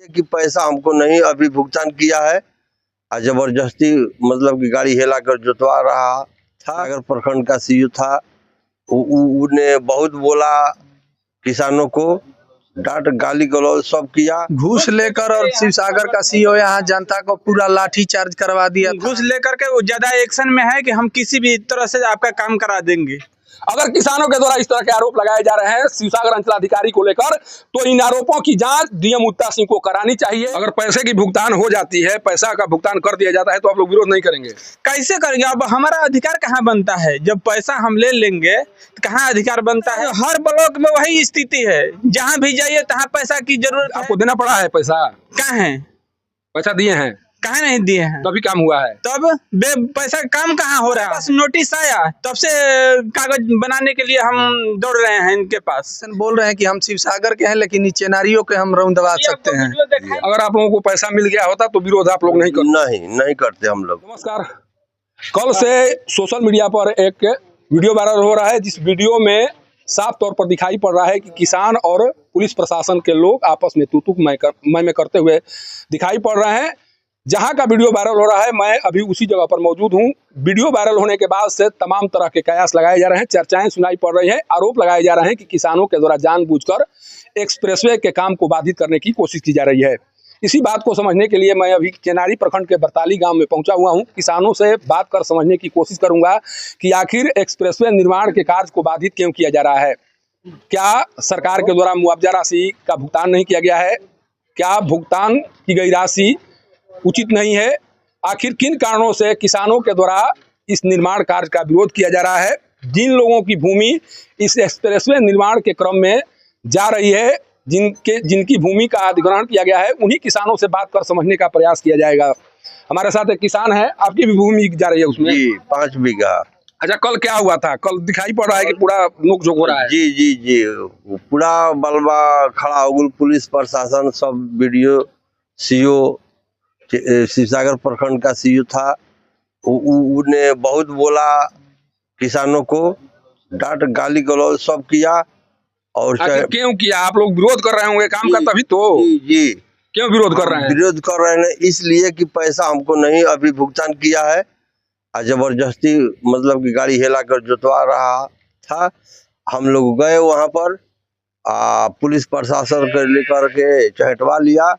कि पैसा हमको नहीं अभी भुगतान किया है और जबरदस्ती मतलब कि गाड़ी हेला कर जोतवा रहा था। अगर प्रखंड का सीईओ था उन्हें बहुत बोला, किसानों को डांट गाली गलौज सब किया। घूस लेकर और शिवसागर का सीईओ यहाँ जनता को पूरा लाठी चार्ज करवा दिया। घूस लेकर के वो ज्यादा एक्शन में है कि हम किसी भी तरह से आपका काम करा देंगे। अगर किसानों के द्वारा इस तरह के आरोप लगाए जा रहे हैं शिवसागर अंचलाधिकारी को लेकर, तो इन आरोपों की जांच डीएम उत्ता सिंह को करानी चाहिए। अगर पैसे की भुगतान हो जाती है, पैसा का भुगतान कर दिया जाता है, तो आप लोग विरोध नहीं करेंगे? कैसे करेंगे? अब हमारा अधिकार कहाँ बनता है? जब पैसा हम ले लेंगे तो कहाँ अधिकार बनता है? हर ब्लॉक में वही स्थिति है, जहाँ भी जाइए तहाँ पैसा की जरूरत। आपको देना पड़ा है पैसा? कहाँ है पैसा दिए हैं? कहाँ नहीं दिए हैं? तभी काम हुआ है। तब पैसा काम कहाँ हो रहा है? बस नोटिस आया तब से कागज बनाने के लिए हम दौड़ रहे हैं इनके पास। बोल रहे हैं कि हम शिवसागर के हैं लेकिन नीचे नारियों के हम रौंद दबा सकते हैं। अगर आप लोगों को पैसा मिल गया होता तो विरोध आप लोग नहीं करते? नहीं करते हम लोग। नमस्कार। कल से सोशल मीडिया पर एक वीडियो वायरल हो रहा है, जिस वीडियो में साफ तौर पर दिखाई पड़ रहा है कि किसान और पुलिस प्रशासन के लोग आपस में तू मैं करते हुए दिखाई पड़ रहे हैं। जहां का वीडियो वायरल हो रहा है, मैं अभी उसी जगह पर मौजूद हूं। वीडियो वायरल होने के बाद से तमाम तरह के कयास लगाए जा रहे हैं, चर्चाएं सुनाई पड़ रही हैं, आरोप लगाए जा रहे हैं कि किसानों के द्वारा जानबूझकर एक्सप्रेसवे के काम को बाधित करने की कोशिश की जा रही है। इसी बात को समझने के लिए मैं अभी चेनारी प्रखंड के बरताली गांव में पहुंचा हुआ हूं। किसानों से बात कर समझने की कोशिश करूंगा कि आखिर एक्सप्रेसवे निर्माण के कार्य को बाधित क्यों किया जा रहा है। क्या सरकार के द्वारा मुआवजा राशि का भुगतान नहीं किया गया है? क्या भुगतान की गई राशि उचित नहीं है? आखिर किन कारणों से किसानों के द्वारा इस निर्माण कार्य का विरोध किया जा रहा है? जिन लोगों की भूमि इस एक्सप्रेसवे निर्माण के क्रम में जा रही है, जिनकी भूमि का अधिग्रहण किया गया है, उन्हीं किसानों से बात कर समझने का प्रयास किया जाएगा। हमारे साथ एक किसान है, आपकी भी भूमि जा रही है उसमें? जी, 5 बीघा। अच्छा, कल क्या हुआ था? कल दिखाई पड़ रहा है कि पूरा नोकझोंक हो रहा है। जी पूरा बलबा खड़ा हो गया, पुलिस प्रशासन सब। वीडियो सीईओ शिवसागर प्रखंड का सीईओ था, उन्हें बहुत बोला, किसानों को डांट गाली गलौज सब किया। और क्यों किया? आप लोग विरोध कर रहे होंगे काम का, तभी तो। जी क्यों विरोध कर रहे हैं? विरोध कर रहे हैं इसलिए कि पैसा हमको नहीं अभी भुगतान किया है और जबरदस्ती मतलब कि गाड़ी हेला कर जोतवा रहा था। हम लोग गए वहां पर, पुलिस प्रशासन को लेकर के चहटवा लिया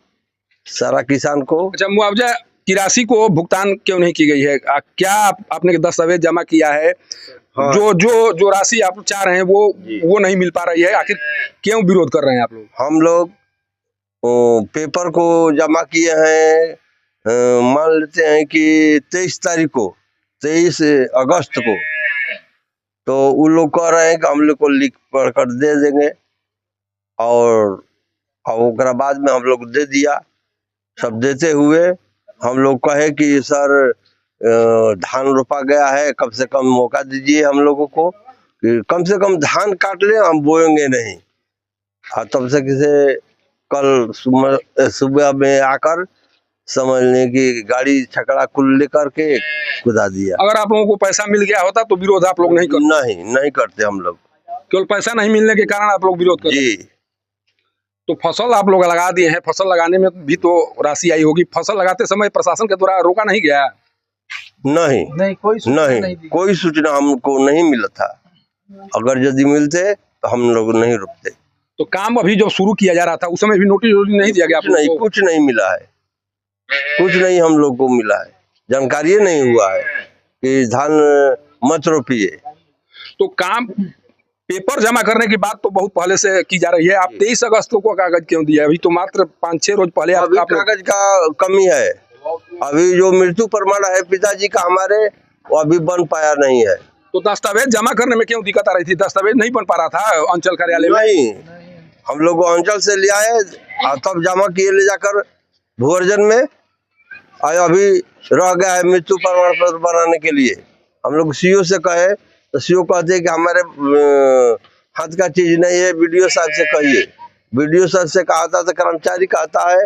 सारा किसान को। अच्छा, मुआवजा की राशि को भुगतान क्यों नहीं की गई है? क्या आपने दस्तावेज जमा किया है? हाँ। जो राशि आप चाह रहे हैं वो नहीं मिल पा रही है, आखिर क्यों विरोध कर रहे हैं आप लोग? हम लोग पेपर को जमा किए हैं, मान लेते हैं कि 23 अगस्त को, तो वो लोग कह रहे हैं कि हम लोग को लिख पढ़ कर दे देंगे, और बाद में हम लोग दे दिया। सब देते हुए हम लोग कहे कि सर धान रोपा गया है, कम से कम मौका दीजिए हम लोगों को, कि कम से कम धान काट ले, हम बोएंगे नहीं। तब से किसे कल सुबह में आकर समझने की गाड़ी छकड़ा कुल लेकर के कुदा दिया। अगर आप लोगों को पैसा मिल गया होता तो विरोध आप लोग नहीं करते? नहीं करते हम लोग। केवल पैसा नहीं मिलने के कारण आप लोग विरोध करते? जी। तो फसल आप लोग लगा दिए हैं, फसल लगाने में भी तो राशि आई होगी। फसल लगाते समय प्रशासन के द्वारा रोका नहीं गया? नहीं कोई सूचना हमको नहीं मिला था। अगर यदि मिलते तो हम लोग नहीं रुकते। तो काम अभी जब शुरू किया जा रहा था उस समय भी नोटिस नहीं दिया गया? नहीं, कुछ नहीं मिला है, कुछ नहीं हम लोग को मिला है, जानकारी नहीं हुआ है कि धान मत रोपिए। तो काम पेपर जमा करने की बात तो बहुत पहले से की जा रही है। आप 23 अगस्त को कागज क्यों दिया? अभी तो मात्र 5-6 रोज पहले कागज का कमी है। अभी जो मृत्यु प्रमाण है पिताजी का हमारे, वो अभी बन पाया नहीं है। तो दस्तावेज जमा करने में क्यों दिक्कत आ रही थी? दस्तावेज नहीं बन पा रहा था अंचल कार्यालय में? नहीं, हम लोग अंचल से ले आए और तब जमा किए ले जाकर भूअर्जन में। अभी रह गया है मृत्यु प्रमाण पत्र बनाने के लिए। हम लोग सीईओ से कहे तो सीईओ कहते हैं कि हमारे हाथ का चीज नहीं है, बीडीओ साहब से कहिए। बीडीओ साहब से कहा था तो कर्मचारी कहता है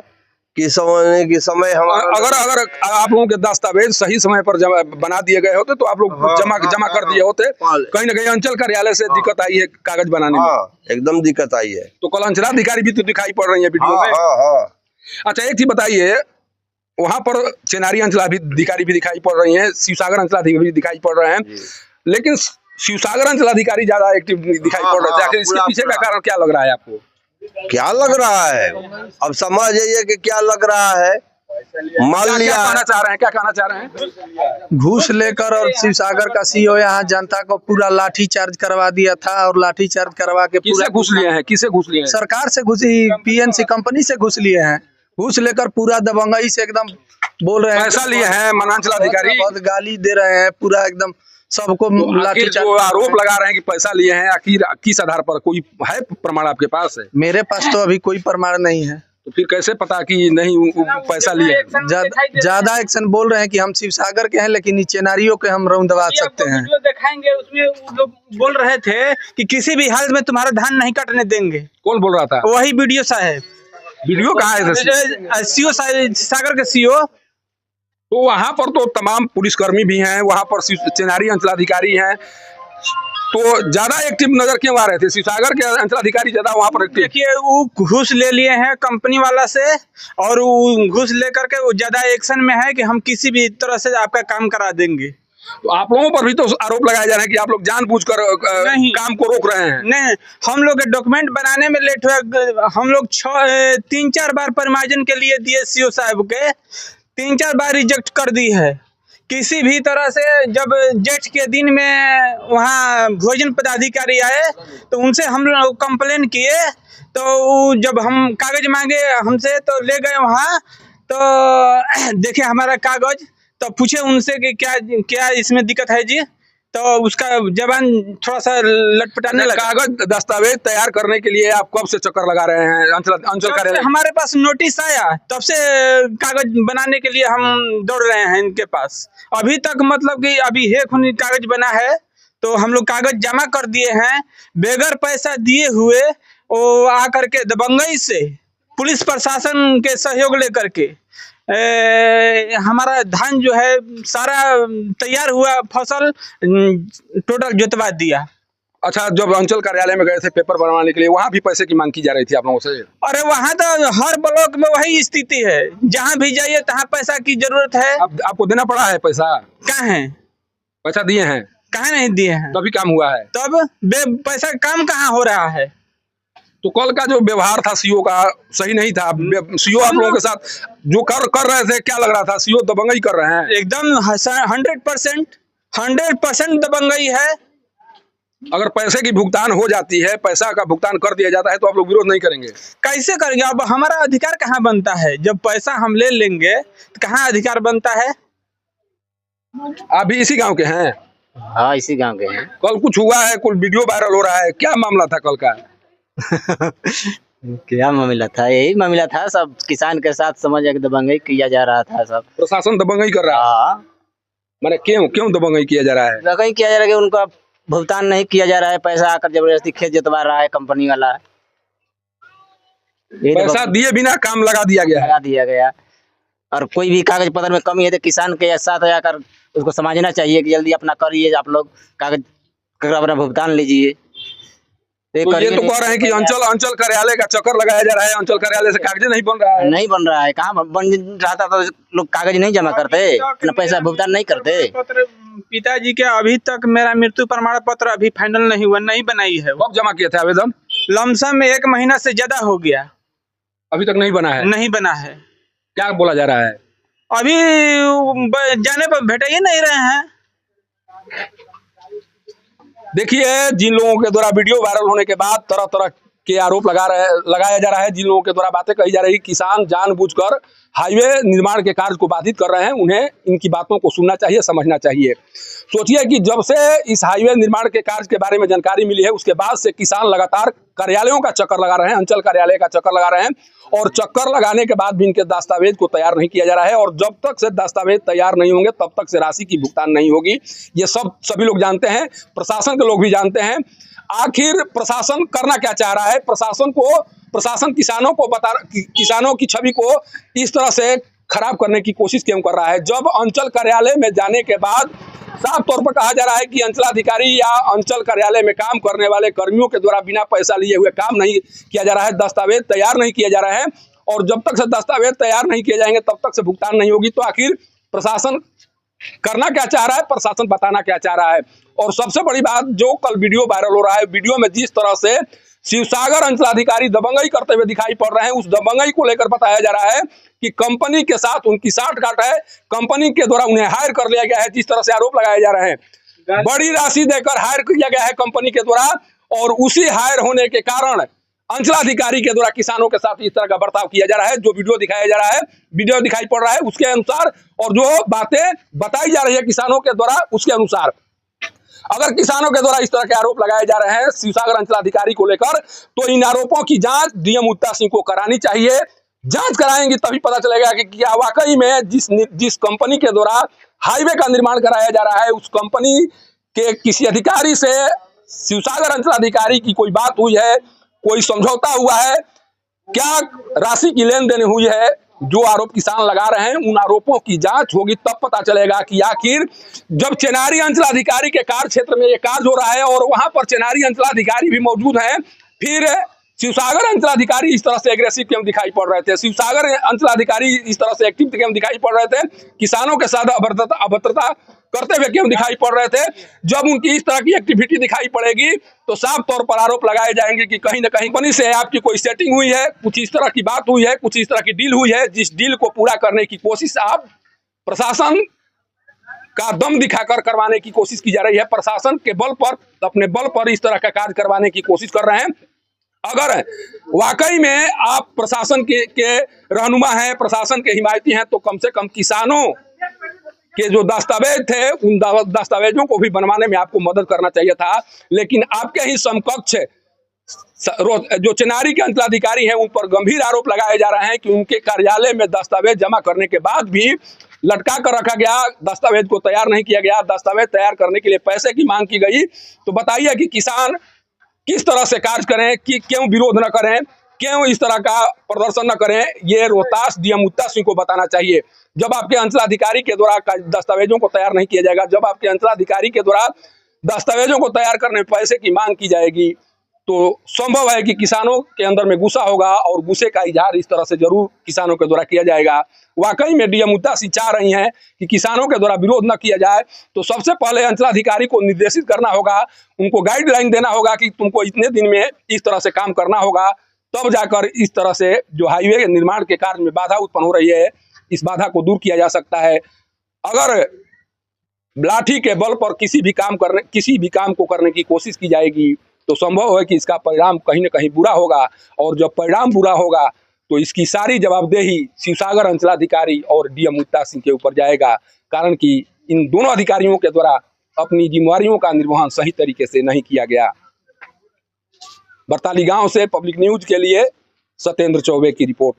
कि समझने की समय हमारा। अगर आप लोगों के दस्तावेज सही समय पर बना दिए गए होते तो आप लोग जमा कर दिए होते। कहीं ना कहीं अंचल कार्यालय से दिक्कत आई है कागज बनाने में? एकदम दिक्कत आई है। तो कल अंचलाधिकारी भी तो दिखाई पड़ रही है वीडियो में। अच्छा एक चीज बताइए, वहां पर चेनारी अंचलाधिकारी भी दिखाई पड़ रही हैं, शिवसागर अंचलाधिकारी भी दिखाई पड़ रहे हैं, लेकिन शिवसागर अंचलाधिकारी ज्यादा एक्टिव दिखाई पड़ रहे थे। आखिर इसके पीछे का कारण क्या लग रहा है आपको? क्या लग रहा है, अब समझ जाइए कि क्या लग रहा है। मान क्या लिया कहना चाह रहे हैं, क्या कहना चाह रहे हैं? घूस लेकर और शिवसागर का सीईओ यहाँ जनता को पूरा लाठी चार्ज करवा दिया था और लाठी चार्ज करवा के किसे पूरा घूस लिए हैं, किसे घूस लिए हैं? सरकार से घुस, पीएनसी कंपनी से घुस लिए हैं। घूस लेकर पूरा दबंगई से एकदम बोल रहे हैं, पैसा लिए हैं मंडलाधिकारी। बहुत गाली दे रहे हैं, पूरा एकदम सबको लाठी आखिर जो चार्ज। आरोप लगा रहे हैं कि पैसा लिए हैं, आखिर किस आधार पर? कोई है प्रमाण आपके पास है? मेरे पास तो अभी कोई प्रमाण नहीं है। तो फिर कैसे पता कि नहीं वो पैसा लिए हैं? ज्यादा एक्शन बोल रहे हैं कि हम शिवसागर के हैं, लेकिन चेनारियों के हम रौंद दबा सकते हैं। वीडियो दिखाएंगे, उसमें वो लोग बोल रहे थे कि किसी भी हाल में तुम्हारा धान नहीं कटने देंगे। कौन बोल रहा था? वही वीडियो साहब, वीडियो कहाँ है? सीओ सागर के सीओ। तो वहां पर तो तमाम पुलिसकर्मी भी हैं, वहां पर चेनारी अंचलाधिकारी हैं, तो ज्यादा एक्टिव नजर क्यों आ रहे थे? शिवसागर के अंचलाधिकारी ज्यादा वहां पर एक्टिव। देखिए वो घूस ले लिए हैं कंपनी वाला से, और वो घूस लेकर के वो ज्यादा एक्शन में है कि हम किसी भी तरह से आपका काम करा देंगे। तो आप लोगों पर भी तो आरोप लगाया जा रहा है कि आप लोग जानबूझकर नहीं। काम को रोक रहे हैं। नहीं, हम लोग के डॉक्यूमेंट बनाने में लेट हुआ। हम लोग 3-4 बार परिमार्जन के लिए दिए सीओ साहब के, 3-4 बार रिजेक्ट कर दी है। किसी भी तरह से जब जेठ के दिन में वहाँ भोजन पदाधिकारी आए तो उनसे हम लोग कंप्लेन किए, तो जब हम कागज मांगे हमसे तो ले गए वहाँ, तो देखे हमारा कागज, तो पूछे उनसे कि क्या क्या इसमें दिक्कत है जी, तो उसका जबान थोड़ा सा लटपटाने लगा। कागज दस्तावेज तैयार करने के लिए आप कब से चक्कर लगा रहे हैं अंचल कार्यालय? हमारे पास नोटिस आया तब से कागज बनाने के लिए हम दौड़ रहे हैं इनके पास। अभी तक मतलब कि अभी है खूनी कागज बना है, तो हम लोग कागज जमा कर दिए हैं बेगर पैसा दिए हुए। वो आकर के दबंगई से पुलिस प्रशासन के सहयोग लेकर के हमारा धान जो है सारा तैयार हुआ फसल टोटल जोतवा दिया। अच्छा, जब अंचल कार्यालय में गए थे पेपर बनवाने के लिए, वहाँ भी पैसे की मांग की जा रही थी आप लोगों से? अरे वहाँ तो हर ब्लॉक में वही स्थिति है, जहाँ भी जाइए तहाँ पैसा की जरूरत है। अब आपको देना पड़ा है पैसा? कहाँ है पैसा दिए हैं? कहाँ नहीं दिए हैं? तभी काम हुआ है? तब पैसा काम कहाँ हो रहा है? तो कल का जो व्यवहार था सीओ का सही नहीं था। सीओ आप लोगों के साथ जो कर रहे थे, क्या लग रहा था? सीओ दबंगई कर रहे हैं? एकदम 100% दबंगई है। अगर पैसे की भुगतान हो जाती है, पैसा का भुगतान कर दिया जाता है, तो आप लोग विरोध नहीं करेंगे? कैसे करेंगे? अब हमारा अधिकार कहाँ बनता है? जब पैसा हम ले लेंगे तो कहाँ अधिकार बनता है? आप भी इसी गांव के हैं? हाँ, इसी गांव के हैं। कल कुछ हुआ है, कुछ वीडियो वायरल हो रहा है, क्या मामला था कल का? क्या मामला था? यही मामला था, सब किसान के साथ समझ के दबंगई किया जा रहा था। सब प्रशासन दबंगई कर रहा है? हाँ, मैंने क्यों दबंगई किया जा रहा है? दबंगई किया जा रहा है कि उनका भुगतान नहीं किया जा रहा है, पैसा आकर जबरदस्ती खेत जोतवा रहा है कंपनी वाला। पैसा दिए बिना काम लगा दिया गया है? लगा दिया गया। और कोई भी कागज पत्र में कमी है तो किसान के साथ आकर उसको समझना चाहिए कि जल्दी अपना करिए, आप लोग कागज अपना भुगतान लीजिए। तो ये तो कह रहे हैं कि अंचल कार्यालय का चक्कर लगाया जा रहा है, अंचल कार्यालय से कागज नहीं बन रहा है। नहीं बन रहा है, कहाँ बन रहा था तो लोग कागज नहीं जमा करते, अपना पैसा भुगतान नहीं करते। पिताजी के अभी तक मेरा मृत्यु प्रमाण पत्र अभी फाइनल नहीं हुआ, नहीं बनाई है। कब जमा किए थे आवेदन? लमसम में 1 महीना से ज्यादा हो गया, अभी तक नहीं बना है? नहीं बना है। क्या बोला जा रहा है? अभी जाने पर भेट ही नहीं रहे हैं। देखिए, जिन लोगों के द्वारा वीडियो वायरल होने के बाद तरह तरह के आरोप लगाया जा रहा है, जिन लोगों के द्वारा बातें कही जा रही, किसान जानबूझकर हाईवे निर्माण के कार्य को बाधित कर रहे हैं, उन्हें इनकी बातों को सुनना चाहिए, समझना चाहिए। सोचिए कि जब से इस हाईवे निर्माण के कार्य के बारे में जानकारी मिली है, उसके बाद से किसान लगातार कार्यालयों का चक्कर लगा रहे हैं, अंचल कार्यालय का चक्कर लगा रहे हैं, और चक्कर लगाने के बाद भी इनके दस्तावेज को तैयार नहीं किया जा रहा है। और जब तक से दस्तावेज तैयार नहीं होंगे तब तक से राशि की भुगतान नहीं होगी। ये सभी लोग जानते हैं, प्रशासन के लोग भी जानते हैं। आखिर प्रशासन करना क्या चाह रहा है? प्रशासन किसानों की छवि को इस तरह से खराब करने की कोशिश क्यों कर रहा है? जब अंचल कार्यालय में जाने के बाद साफ तौर पर कहा जा रहा है कि अंचलाधिकारी या अंचल कार्यालय में काम करने वाले कर्मियों के द्वारा बिना पैसा लिए हुए काम नहीं किया जा रहा है, दस्तावेज तैयार नहीं किया जा रहा है, और जब तक से दस्तावेज तैयार नहीं किए जाएंगे तब तक से भुगतान नहीं होगी। तो आखिर प्रशासन करना क्या चाह रहा है, प्रशासन बताना क्या चाह रहा है। और सबसे बड़ी बात, जो कल वीडियो वायरल हो रहा है, वीडियो में जिस तरह से शिवसागर अंचलाधिकारी दबंगई करते हुए दिखाई पड़ रहे हैं, उस दबंगई को लेकर बताया जा रहा है कि कंपनी के साथ उनकी साठगांठ है, कंपनी के द्वारा उन्हें हायर कर लिया गया है, जिस तरह से आरोप लगाए जा रहे हैं। बड़ी राशि देकर हायर किया गया है कंपनी के द्वारा, और उसी हायर होने के कारण अंचलाधिकारी के द्वारा किसानों के साथ इस तरह का बर्ताव किया जा रहा है। जो वीडियो दिखाया जा रहा है, वीडियो दिखाई पड़ रहा है, उसके अनुसार और जो बातें बताई जा रही है किसानों के द्वारा, उसके अनुसार अगर किसानों के द्वारा इस तरह के आरोप लगाए जा रहे हैं शिवसागर अंचलाधिकारी को लेकर, तो इन आरोपों की जांच डीएम उत्ता सिंह को करानी चाहिए। जांच कराएंगे तभी पता चलेगा कि क्या वाकई में जिस कंपनी के द्वारा हाईवे का निर्माण कराया जा रहा है, उस कंपनी के किसी अधिकारी से शिवसागर अंचलाधिकारी की कोई बात हुई है, कोई समझौता हुआ है, क्या राशि की लेन देन हुई है। जो आरोप किसान लगा रहे हैं, उन आरोपों की जांच होगी, तब पता चलेगा कि आखिर जब चेनारी अंचलाधिकारी के कार्य क्षेत्र में ये कार्य हो रहा है और वहां पर चेनारी अंचलाधिकारी भी मौजूद हैं, फिर शिवसागर अंचलाधिकारी इस तरह से एग्रेसिव क्यों दिखाई पड़ रहे थे, शिवसागर अंचलाधिकारी इस तरह से एक्टिव क्यों दिखाई पड़ रहे थे, किसानों के साथ अभद्रता करते हुए क्यों दिखाई पड़ रहे थे। जब उनकी इस तरह की एक्टिविटी दिखाई पड़ेगी तो साफ तौर पर आरोप लगाए जाएंगे कि कहीं ना कहीं कंपनी से आपकी कोई सेटिंग हुई है, कुछ इस तरह की बात हुई है, कुछ इस तरह की डील हुई है, जिस डील को पूरा करने की कोशिश आप प्रशासन का दम दिखाकर करवाने की कोशिश की जा रही है। प्रशासन के बल पर, अपने बल पर इस तरह का कार्य करवाने की कोशिश कर रहे हैं। अगर वाकई में आप प्रशासन के रहनुमा हैं, प्रशासन के हिमायती हैं, तो कम से कम किसानों के जो दस्तावेज थे, उन दस्तावेजों को भी बनवाने में आपको मदद करना चाहिए था। लेकिन आपके ही समकक्ष जो चेनारी के अंचलाधिकारी हैं, उन पर गंभीर आरोप लगाए जा रहे हैं कि उनके कार्यालय में दस्तावेज जमा करने के बाद भी लटका कर रखा गया, दस्तावेज को तैयार नहीं किया गया, दस्तावेज तैयार करने के लिए पैसे की मांग की गई। तो बताइए कि किसान किस तरह से कार्य करें, कि क्यों विरोध न करें, क्यों इस तरह का प्रदर्शन न करें, ये रोहतास डीएम उत्ता सिंह को बताना चाहिए। जब आपके अंचलाधिकारी के द्वारा दस्तावेजों को तैयार नहीं किया जाएगा, जब आपके अंचलाधिकारी के द्वारा दस्तावेजों को तैयार करने में पैसे की मांग की जाएगी, तो संभव है कि किसानों के अंदर में गुस्सा होगा और गुस्से का इजहार इस तरह से जरूर किसानों के द्वारा किया जाएगा। वाकई में डीएम उत्ता सिंह चाह रही हैं कि किसानों के द्वारा विरोध न किया जाए, तो सबसे पहले अंचलाधिकारी को निर्देशित करना होगा, उनको गाइडलाइन देना होगा कि तुमको इतने दिन में इस तरह से काम करना होगा, तब जाकर इस तरह से जो हाईवे के निर्माण के कार्य में बाधा उत्पन्न हो रही है, इस बाधा को दूर किया जा सकता है। अगर लाठी के बल पर किसी भी काम को करने की कोशिश की जाएगी, तो संभव है कि इसका परिणाम कहीं न कहीं बुरा होगा, और जब परिणाम बुरा होगा तो इसकी सारी जवाबदेही शिवसागर अंचलाधिकारी और डीएम उत्ता सिंह के ऊपर जाएगा। कारण कि इन दोनों अधिकारियों के द्वारा अपनी जिम्मेवारियों का निर्वहन सही तरीके से नहीं किया गया। बरताली गांव से पब्लिक न्यूज के लिए सत्येंद्र चौबे की रिपोर्ट।